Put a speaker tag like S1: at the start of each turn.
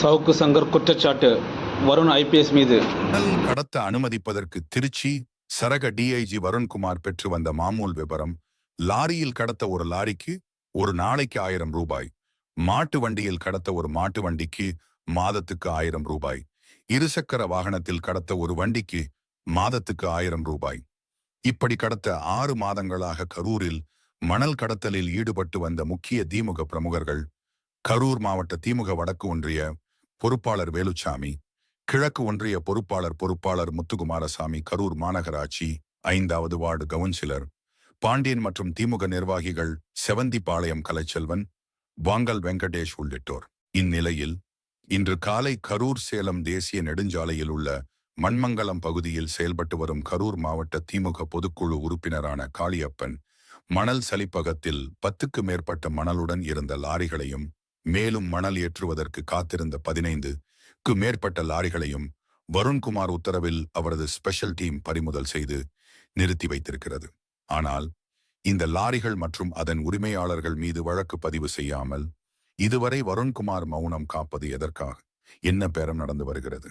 S1: சவுக்கு சங்கர் குற்றச்சாட்டு வருண் ஐபிஎஸ் மீது.
S2: மணல் கடத்த அனுமதிப்பதற்கு திருச்சி சரக டிஐஜி வருண்குமார் பெற்று வந்த மாமூல் விபரம்: லாரியில் கடத்த ஒரு லாரிக்கு ஒரு நாளைக்கு 1000 ரூபாய், மாட்டு வண்டியில் கடத்த ஒரு மாட்டு வண்டிக்கு மாதத்துக்கு 1000 ரூபாய், இருசக்கர வாகனத்தில் கடத்த ஒரு வண்டிக்கு மாதத்துக்கு 1000 ரூபாய். இப்படி கடத்த 6 மாதங்களாக கரூரில் மணல் கடத்தலில் ஈடுபட்டு வந்த முக்கிய திமுக பிரமுகர்கள்: கரூர் மாவட்ட திமுக வடக்கு ஒன்றிய பொறுப்பாளர் வேலுச்சாமி, கிழக்கு ஒன்றிய பொறுப்பாளர் முத்துக்குமாரசாமி, கரூர் மாநகராட்சி 5வது வார்டு கவுன்சிலர் பாண்டியன் மற்றும் திமுக நிர்வாகிகள் செவந்திபாளையம் கலைச்செல்வன், வாங்கல் வெங்கடேஷ் உள்ளிட்டோர். இந்நிலையில் இன்று காலை கரூர் சேலம் தேசிய நெடுஞ்சாலையில் உள்ள மண்மங்கலம் பகுதியில் செயல்பட்டு வரும் கரூர் மாவட்ட திமுக பொதுக்குழு உறுப்பினரான காளியப்பன் மணல் சலிப்பகத்தில் 10க்கு மேற்பட்ட மணலுடன் இருந்த லாரிகளையும் மேலும் மணல் ஏற்றுவதற்கு காத்திருந்த 15க்கு மேற்பட்ட லாரிகளையும் வருண்குமார் உத்தரவில் அவரது ஸ்பெஷல் டீம் பறிமுதல் செய்து நிறுத்தி வைத்திருக்கிறது. ஆனால் இந்த லாரிகள் மற்றும் அதன் உரிமையாளர்கள் மீது வழக்கு பதிவு செய்யாமல் இதுவரை வருண்குமார் மௌனம் காப்பது எதற்காக? என்ன பேரம் நடந்து வருகிறது?